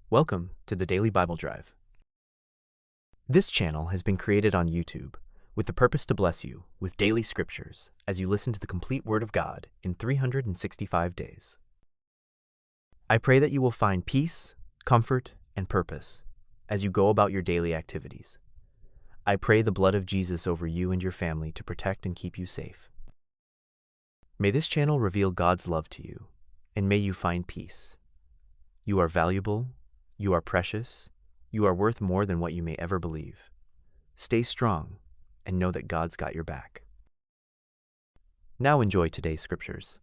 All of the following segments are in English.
Welcome to the Daily Bible Drive. This channel has been created on YouTube with the purpose to bless you with daily scriptures as you listen to the complete Word of God in 365 days. I pray that you will find peace, comfort, and purpose as you go about your daily activities. I pray the blood of Jesus over you and your family to protect and keep you safe. May this channel reveal God's love to you, and may you find peace. You are valuable, you are precious, you are worth more than what you may ever believe. Stay strong and know that God's got your back. Now enjoy today's scriptures.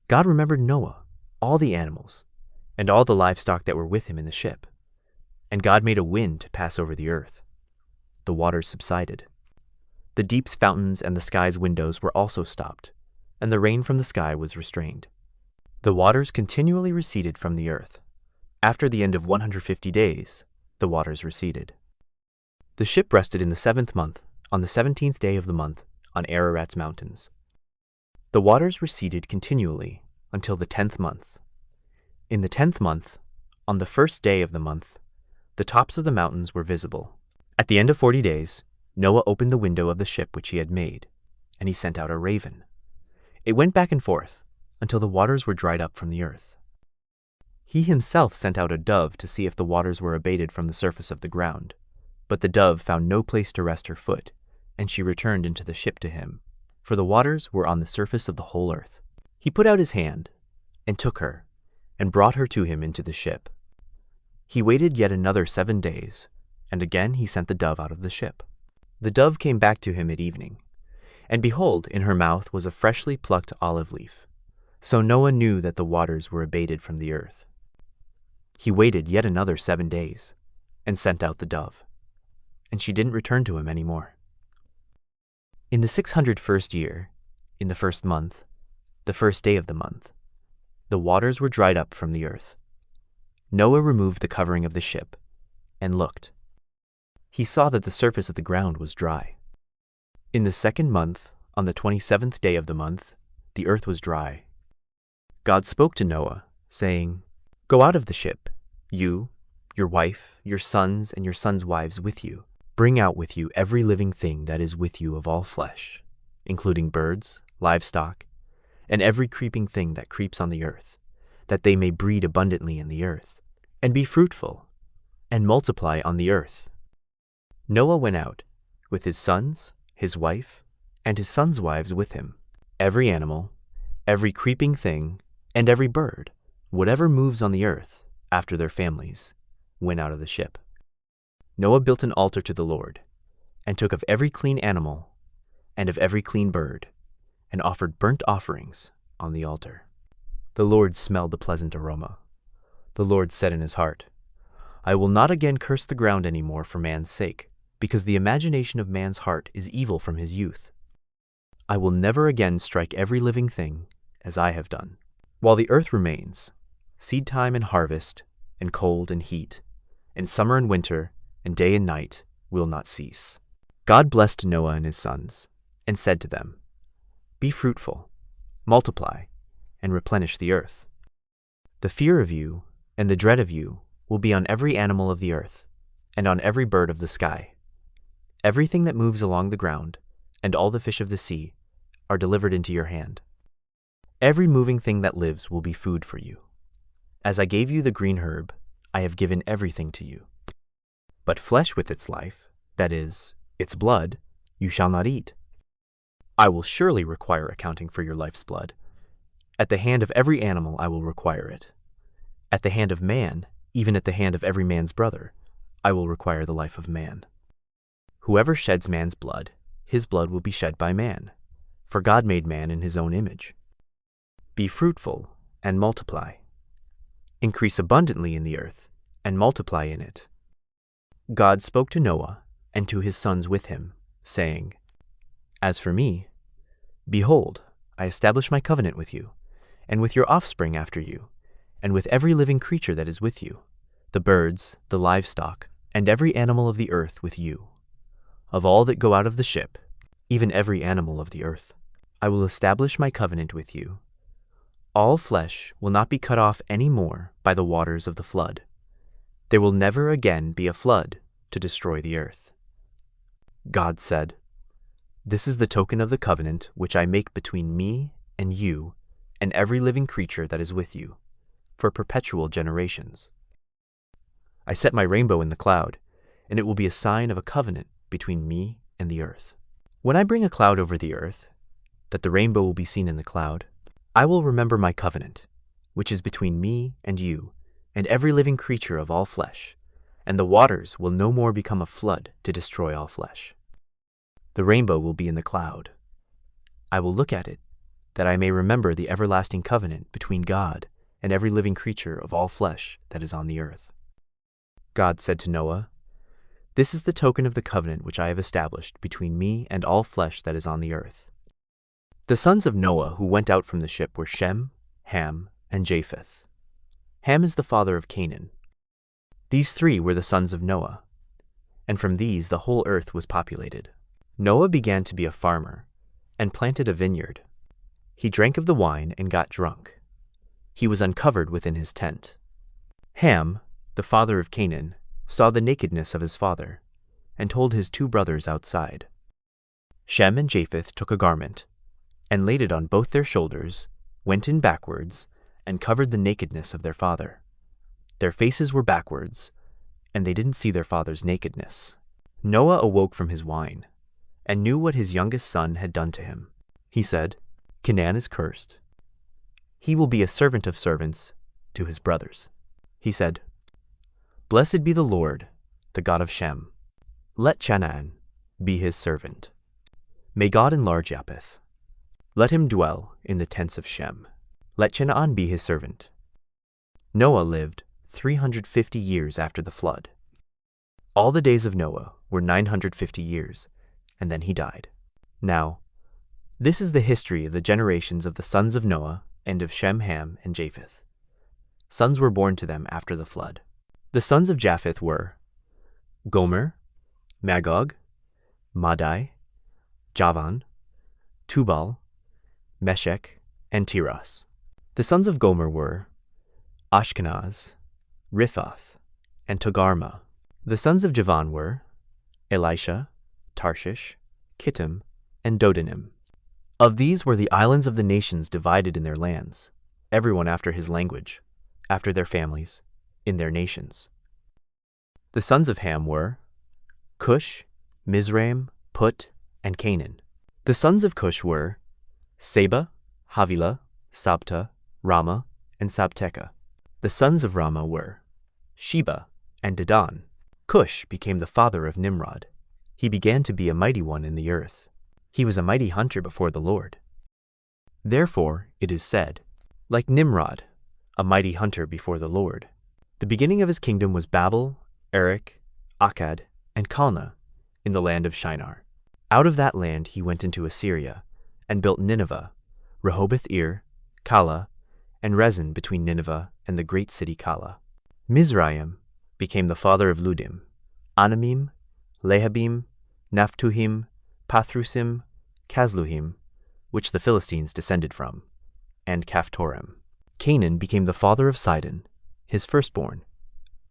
God remembered Noah, all the animals, and all the livestock that were with him in the ship. And God made a wind to pass over the earth. The waters subsided. The deep's fountains and the sky's windows were also stopped, and the rain from the sky was restrained. The waters continually receded from the earth. After the end of 150 days, the waters receded. The ship rested in the 7th month, on the 17th day of the month, on Ararat's mountains. The waters receded continually until the 10th month. In the 10th month, on the 1st day of the month, the tops of the mountains were visible. At the end of 40 days, Noah opened the window of the ship which he had made, and he sent out a raven. It went back and forth until the waters were dried up from the earth. He himself sent out a dove to see if the waters were abated from the surface of the ground. But the dove found no place to rest her foot, and she returned into the ship to him, for the waters were on the surface of the whole earth. He put out his hand, and took her, and brought her to him into the ship. He waited yet another 7 days, and again he sent the dove out of the ship. The dove came back to him at evening, and behold, in her mouth was a freshly plucked olive leaf. So Noah knew that the waters were abated from the earth. He waited yet another 7 days, and sent out the dove, and she didn't return to him any more. In the 601st year, in the 1st month, the 1st day of the month, the waters were dried up from the earth. Noah removed the covering of the ship, and looked. He saw that the surface of the ground was dry. In the 2nd month, on the 27th day of the month, the earth was dry. God spoke to Noah, saying, "Go out of the ship, you, your wife, your sons, and your sons' wives with you. Bring out with you every living thing that is with you of all flesh, including birds, livestock, and every creeping thing that creeps on the earth, that they may breed abundantly in the earth, and be fruitful, and multiply on the earth." Noah went out, with his sons, his wife, and his sons' wives with him. Every animal, every creeping thing, and every bird, whatever moves on the earth, after their families, went out of the ship. Noah built an altar to the Lord, and took of every clean animal, and of every clean bird, and offered burnt offerings on the altar. The Lord smelled the pleasant aroma. The Lord said in his heart, "I will not again curse the ground any more for man's sake, because the imagination of man's heart is evil from his youth. I will never again strike every living thing as I have done. While the earth remains, seed time and harvest, and cold and heat, and summer and winter, and day and night will not cease." God blessed Noah and his sons, and said to them, "Be fruitful, multiply, and replenish the earth. The fear of you and the dread of you will be on every animal of the earth, and on every bird of the sky. Everything that moves along the ground, and all the fish of the sea, are delivered into your hand. Every moving thing that lives will be food for you. As I gave you the green herb, I have given everything to you. But flesh with its life, that is, its blood, you shall not eat. I will surely require accounting for your life's blood. At the hand of every animal I will require it. At the hand of man, even at the hand of every man's brother, I will require the life of man. Whoever sheds man's blood, his blood will be shed by man, for God made man in his own image. Be fruitful and multiply. Increase abundantly in the earth, and multiply in it." God spoke to Noah and to his sons with him, saying, "As for me, behold, I establish my covenant with you, and with your offspring after you, and with every living creature that is with you, the birds, the livestock, and every animal of the earth with you. Of all that go out of the ship, even every animal of the earth. I will establish my covenant with you. All flesh will not be cut off any more by the waters of the flood. There will never again be a flood to destroy the earth. God said, "This is the token of the covenant which I make between me and you and every living creature that is with you, for perpetual generations. I set my rainbow in the cloud, and it will be a sign of a covenant between me and the earth. When I bring a cloud over the earth, that the rainbow will be seen in the cloud, I will remember my covenant, which is between me and you and every living creature of all flesh, and the waters will no more become a flood to destroy all flesh. The rainbow will be in the cloud. I will look at it, that I may remember the everlasting covenant between God and every living creature of all flesh that is on the earth." God said to Noah, "This is the token of the covenant which I have established between me and all flesh that is on the earth." The sons of Noah who went out from the ship were Shem, Ham, and Japheth. Ham is the father of Canaan. These three were the sons of Noah, and from these the whole earth was populated. Noah began to be a farmer, and planted a vineyard. He drank of the wine and got drunk. He was uncovered within his tent. Ham, the father of Canaan, saw the nakedness of his father, and told his two brothers outside. Shem and Japheth took a garment, and laid it on both their shoulders, went in backwards, and covered the nakedness of their father. Their faces were backwards, and they didn't see their father's nakedness. Noah awoke from his wine, and knew what his youngest son had done to him. He said, "Canaan is cursed. He will be a servant of servants to his brothers." He said, "Blessed be the Lord, the God of Shem. Let Canaan be his servant. May God enlarge Japheth. Let him dwell in the tents of Shem. Let Canaan be his servant." Noah lived 350 years after the flood. All the days of Noah were 950 years, and then he died. Now, this is the history of the generations of the sons of Noah and of Shem, Ham, and Japheth. Sons were born to them after the flood. The sons of Japheth were Gomer, Magog, Madai, Javan, Tubal, Meshech, and Tiras. The sons of Gomer were Ashkenaz, Riphath, and Togarmah. The sons of Javan were Elisha, Tarshish, Kittim, and Dodanim. Of these were the islands of the nations divided in their lands, everyone after his language, after their families, in their nations. The sons of Ham were Cush, Mizraim, Put, and Canaan. The sons of Cush were Seba, Havilah, Sabta, Rama, and Sabteka. The sons of Rama were Sheba and Dedan. Cush became the father of Nimrod. He began to be a mighty one in the earth. He was a mighty hunter before the Lord. Therefore it is said, like Nimrod, a mighty hunter before the Lord. The beginning of his kingdom was Babel, Erech, Akkad, and Calneh in the land of Shinar. Out of that land he went into Assyria, and built Nineveh, Rehoboth-ir, Calah, and Rezin between Nineveh and the great city Calah. Mizraim became the father of Ludim, Anamim, Lehabim, Naphtuhim, Pathrusim, Casluhim, which the Philistines descended from, and Caphtorim. Canaan became the father of Sidon, his firstborn,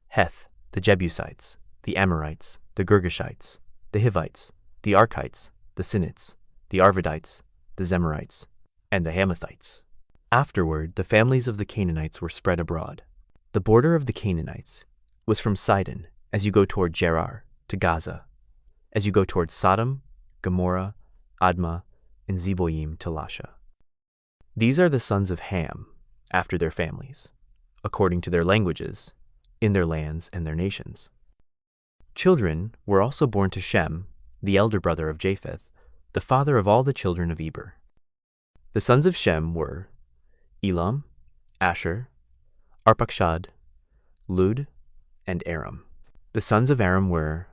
Heth, the Jebusites, the Amorites, the Girgashites, the Hivites, the Archites, the Sinites, the Arvadites, the Zemarites, and the Hamathites. Afterward, the families of the Canaanites were spread abroad. The border of the Canaanites was from Sidon, as you go toward Gerar, to Gaza, as you go toward Sodom, Gomorrah, Admah, and Zeboim to Lasha. These are the sons of Ham, after their families, according to their languages, in their lands and their nations. Children were also born to Shem, the elder brother of Japheth, the father of all the children of Eber. The sons of Shem were Elam, Asher, Arpachshad, Lud, and Aram. The sons of Aram were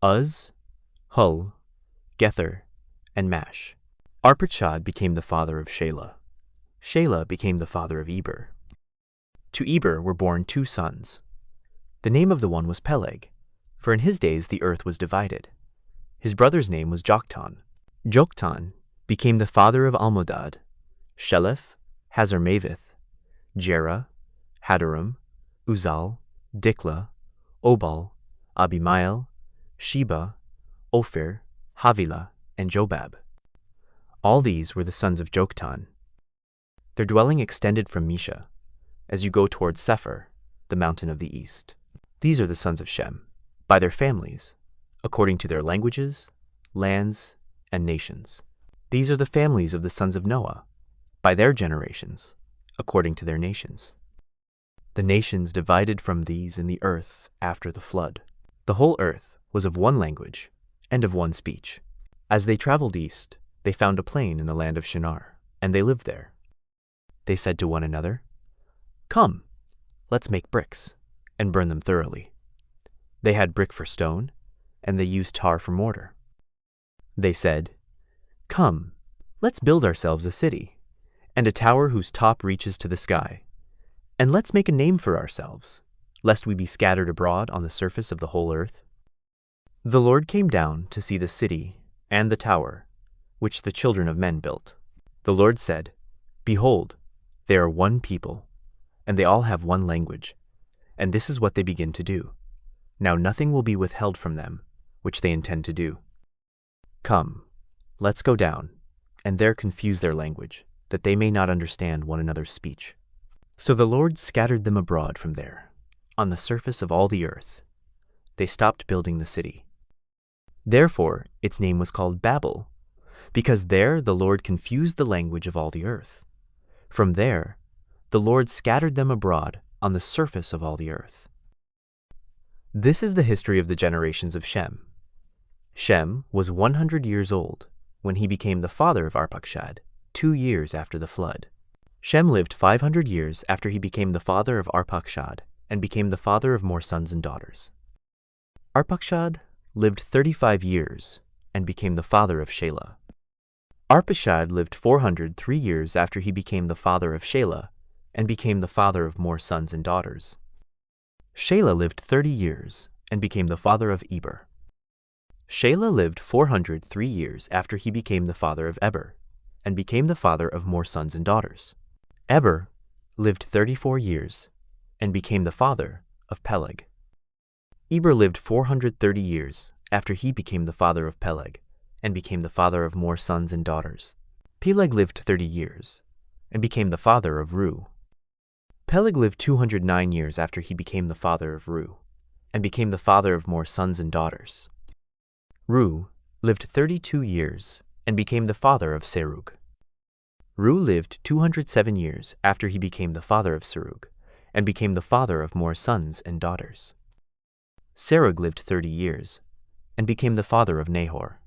Uz, Hul, Gether, and Mash. Arpachshad became the father of Shelah. Shelah became the father of Eber. To Eber were born two sons. The name of the one was Peleg, for in his days the earth was divided. His brother's name was Joktan. Joktan became the father of Almodad, Sheleph, Hazarmaveth, Jerah, Hadoram, Uzal, Dikla, Obal, Abimael, Sheba, Ophir, Havilah, and Jobab. All these were the sons of Joktan. Their dwelling extended from Mesha, as you go towards Sephir, the mountain of the east. These are the sons of Shem, by their families, according to their languages, lands, and nations. These are the families of the sons of Noah, by their generations, according to their nations. The nations divided from these in the earth after the flood. The whole earth was of one language and of one speech. As they traveled east, they found a plain in the land of Shinar, and they lived there. They said to one another, "Come, let's make bricks, and burn them thoroughly." They had brick for stone, and they used tar for mortar. They said, "Come, let's build ourselves a city, and a tower whose top reaches to the sky. And let's make a name for ourselves, lest we be scattered abroad on the surface of the whole earth." The Lord came down to see the city and the tower, which the children of men built. The Lord said, "Behold, they are one people, and they all have one language, and this is what they begin to do. Now nothing will be withheld from them, which they intend to do. Come, let's go down, and there confuse their language, that they may not understand one another's speech." So the Lord scattered them abroad from there, on the surface of all the earth. They stopped building the city. Therefore its name was called Babel, because there the Lord confused the language of all the earth. From there the Lord scattered them abroad on the surface of all the earth. This is the history of the generations of Shem. Shem was 100 years old when he became the father of Arpachshad, 2 years after the flood. Shem lived 500 years after he became the father of Arpachshad and became the father of more sons and daughters. Arpachshad lived 35 years and became the father of Shelah. Arpachshad lived 403 years after he became the father of Shelah and became the father of more sons and daughters. Shelah lived 30 years and became the father of Eber. Shelah lived 403 years after he became the father of Eber and became the father of more sons and daughters. Eber lived 34 years and became the father of Peleg. Eber lived 430 years after he became the father of Peleg and became the father of more sons and daughters. Peleg lived 30 years and became the father of Reu. Peleg lived 209 years after he became the father of Reu and became the father of more sons and daughters. Reu lived 32 years and became the father of Serug. Reu lived 207 years after he became the father of Serug and became the father of more sons and daughters. Serug lived 30 years and became the father of Nahor.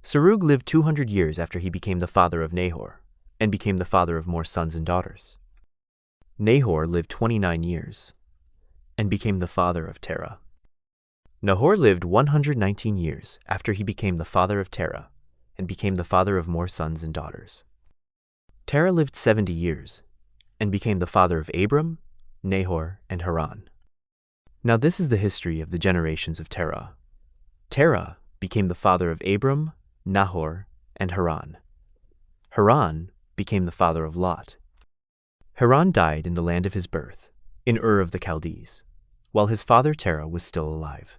Serug lived 200 years after he became the father of Nahor and became the father of more sons and daughters. Nahor lived 29 years and became the father of Terah. Nahor lived 119 years after he became the father of Terah and became the father of more sons and daughters. Terah lived 70 years and became the father of Abram, Nahor, and Haran. Now this is the history of the generations of Terah. Terah became the father of Abram, Nahor, and Haran. Haran became the father of Lot. Haran died in the land of his birth, in Ur of the Chaldees, while his father Terah was still alive.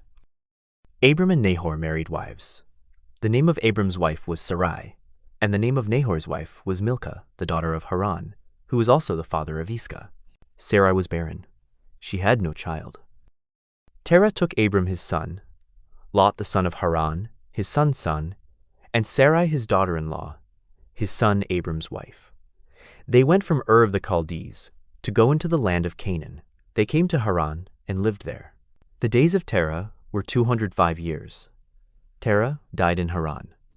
Abram and Nahor married wives. The name of Abram's wife was Sarai, and the name of Nahor's wife was Milcah, the daughter of Haran, who was also the father of Iscah. Sarai was barren. She had no child. Terah took Abram his son, Lot the son of Haran, his son's son, and Sarai his daughter-in-law, his son Abram's wife. They went from Ur of the Chaldees to go into the land of Canaan. They came to Haran and lived there. The days of Terah were 205 years. Terah died in Haran.